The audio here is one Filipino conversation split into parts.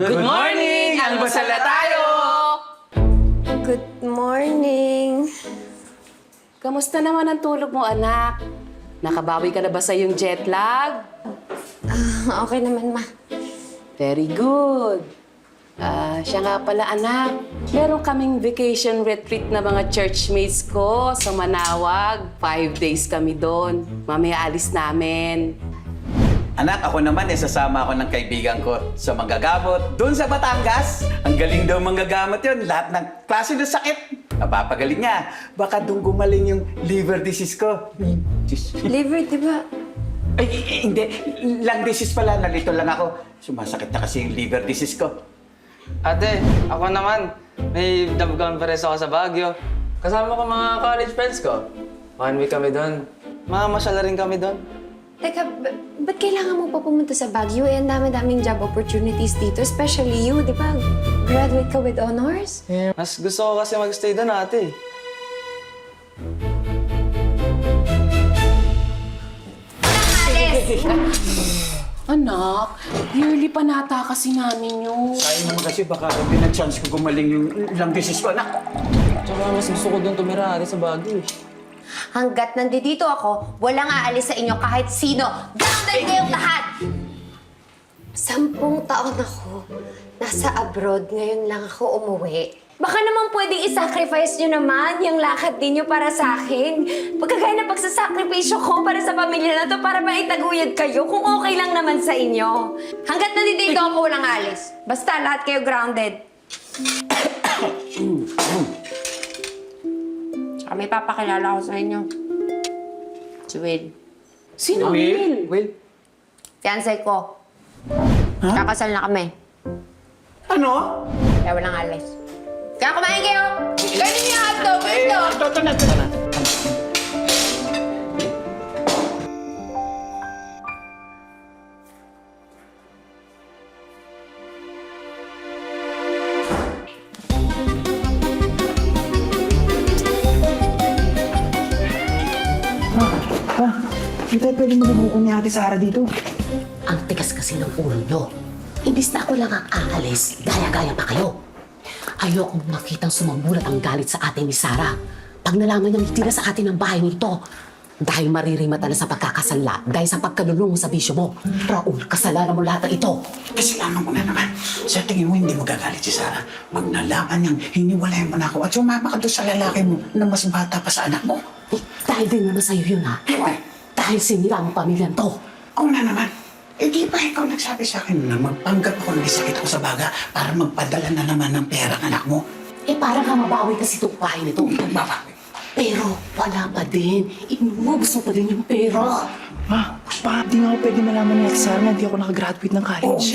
Good morning! Almusal na tayo! Good morning. Kamusta naman ang tulog mo, anak? Nakabawi ka na ba sa iyong jet lag? Okay naman, ma. Very good. Siya nga pala, anak. Meron kaming vacation retreat na mga churchmates ko sa Manawag. 5 days kami doon. Mamaya alis namin. Anak, ako naman sasama ako ng kaibigan ko sa manggagamot doon sa Batangas. Ang galing daw manggagamot yun. Lahat ng klase ng sakit. Napapagaling niya. Baka doon gumaling yung liver disease ko. Liver, di ba? Ay, hindi. Lung disease pala. Nalito lang ako. Sumasakit na kasi yung liver disease ko. Ate, ako naman. May job conference ako sa Baguio. Kasama ko mga college friends ko. 1 week kami doon. Mamasyala rin kami doon. Teka, ba't kailangan mo pa pumunta sa Baguio? Eh, ang dami-daming job opportunities dito, especially you, di ba? Graduate ka with honors? Mas gusto ko kasi mag-stay doon, ate. Anak, yearly pa nata kasi namin yun. Sayang naman kasi baka sabi na chance ko gumaling yung lung disease ko, anak. Tsaka mas gusto ko doon tumira, ate, sa Baguio. Hanggat nandito ako, walang aalis sa inyo kahit sino. Grounded kayong lahat! 10 taon ako. Nasa abroad, ngayon lang ako umuwi. Baka naman pwedeng isacrifice nyo naman yung lakad ninyo para sa akin. Pagkagaya na pagsasakripisyo ko para sa pamilya na to para maitaguyod kayo kung okay lang naman sa inyo. Hanggat nandito ako, walang alis. Basta lahat kayo grounded. Tsaka may papakilala ko sa inyo. Si Will. Sino, Will? Will? Fiancé ko. Kakasal na kami. Ano? Kaya walang alis. Kaya kumain kayo! Ganun niyo ang hotdog! Ito na. Hindi tayo pwede mabubukan ni Ate Sara dito. Ang tigas kasi ng ulo nyo. Imbis na ako lang ang aalis, gaya-gaya pa kayo. Ayokong makitang sumambulat ang galit sa atin ni Sarah. Pag nalaman niyang itira sa atin ang bahay nito, dahil maririmata na sa pagkakasala, dahil sa pagkalulong sa bisyo mo. Raul, kasalanan mo lahat ng ito. Kasalanan ko na naman. Sa tingin mo, hindi mo gagalit si Sarah. Pag nalaman niyang hiniwalayan mo na ako at sumama ka doon sa lalaki mo na mas bata pa sa anak mo. Eh, dahil din naman sa'yo yun, ha? Dahil sinira ang pamilyan to. Ako na naman. Eh di ba ikaw nagsabi sa akin na magpanggap ako ng sakit ako sa baga para magpadala na naman ng pera ng anak mo? Eh, parang nga mabawi kasi itong bahay nito. Magbabawi. Pero wala pa din. Inubos mo pa din yung pera. Ma, pa, di nga ako pwede malaman ni Ate Sara na hindi ako nakagraduate ng college.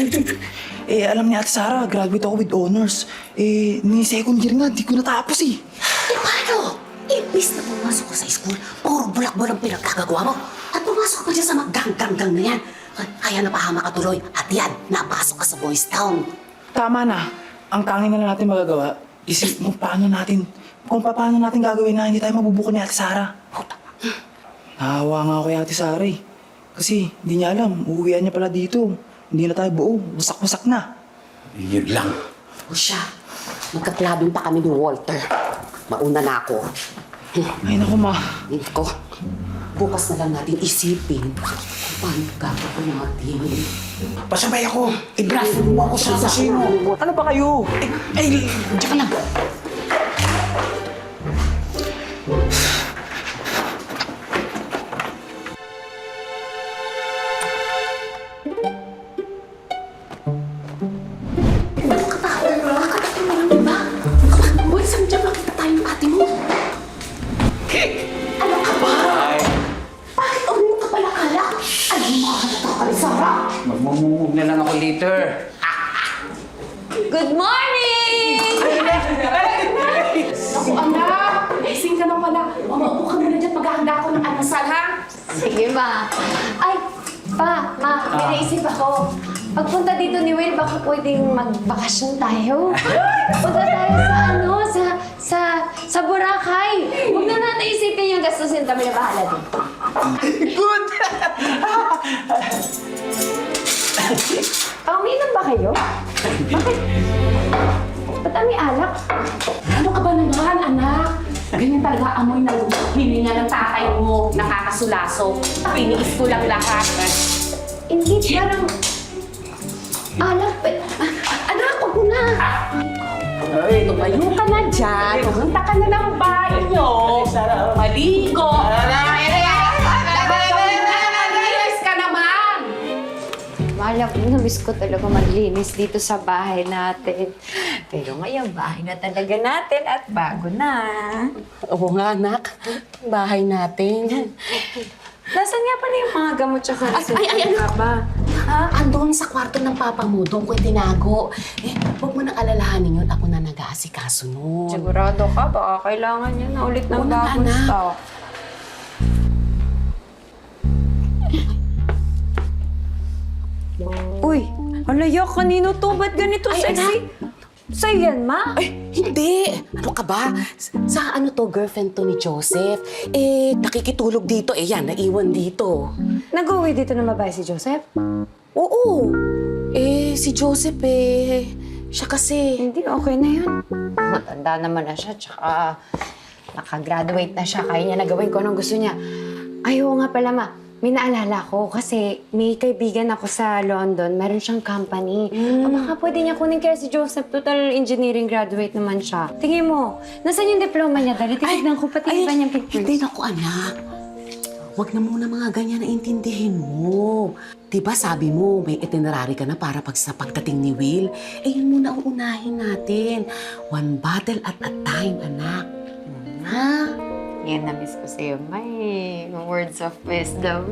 Eh, alam ni Ate Sara, graduate ako with honors. Eh, ni second year nga, di ko natapos eh. Eh, paano? Imbis na pumasok ka sa school, puro bulak-bulak ang pinagkagagawa mo. At pumasok ka pa dyan sa mga gang-gang-gang na yan. Kaya napahama ka tuloy. At yan, napasok ka sa Boys Town. Tama na. Ang tanging na lang natin magagawa, isip kung paano natin gagawin na hindi tayo mabubuko ni Ate Sara. Nahawa nga ako kay Ate Sara eh. Kasi hindi niya alam, uuwian niya pala dito. Hindi na tayo buo, wasak-wasak na. Yun lang. O siya, magkaklabing pa kami ni Walter. Mauna na ako. Ay naku ma. Ko, bukas na lang natin isipin kung paano gagawin natin. Pasabay ako. I-draft mo ako sa kasino. Ano ba kayo? Ay, diyan ka lang. Boy, saan dyan makita tayong ate mo? Ano ka ba? Bakit ulit ka pala kala? Ay, makakata ka ni Sarah. Magmumumog na lang ako later. Good morning! Ako, anak! Gising ka na pala. Umaupo ka muna dyan. Maghahanda ako ng almusal, ha? Sige, ma. Ay, pa, ma, may naisip ako. Pagpunta dito ni Will, baka pwedeng magbakasyon tayo. Punta tayo sa Boracay. Huwag na natin isipin yung gastusin, kami na bahala din. Good! Umiinom ba kayo? Bakit? Ba't ang may alak? Ano ka ba naman, anak? Ganyan talaga amoy ng hininga ng tatay mo, nakakasulaso. Piniis ko lang lahat. Hindi, parang... Alak pa... Anak, wag mo na! Tumayo ka na dyan. Pumunta ka na ng banyo. Maligo. Malinis ka naman. Malak mo, namiss ko talaga maglinis dito sa bahay natin. Pero ngayon, bahay na talaga natin at bago na. Oo nga, anak. Bahay natin. Nasaan nga pala yung mga gamot tsaka Ay, ka ba? Andun sa kwarto ng papa mo, doon ko tinago. Huwag mo nang alalahanin yun. Ako na nag-aasikaso nun. Sigurado ka, baka kailangan niya na ulit ng Oo na, bagong anak. stock. Uy, alayak, kanino to? Ba't ganito Ay, sexy? Sa'yo yan, ma? Ay, hindi! Ano ka ba? Sa ano to, girlfriend to ni Joseph. Nakikitulog dito. Yan, naiwan dito. Nag-uwi dito na babae si Joseph? Oo. Si Joseph siya kasi... Hindi, okay na yun. Matanda naman na siya, tsaka nakagraduate na siya. Kaya niya nagawin ko anong gusto niya. Ay, oo nga pala, ma. May naalala ko kasi may kaibigan ako sa London. Meron siyang company. O baka pwede niya kunin kaya si Joseph. Total engineering graduate naman siya. Tingin mo, nasan yung diploma niya? Dali, tignan ko pati yung kanyang pictures. Hindi na ko, anak. Huwag na muna mga ganyan na intindihin mo. Diba sabi mo, may itinerary ka na para sa pagdating ni Will? Yun muna ang unahin natin. One battle at a time, anak. Ha? Yan, na-miss ko sa'yo, may words of wisdom.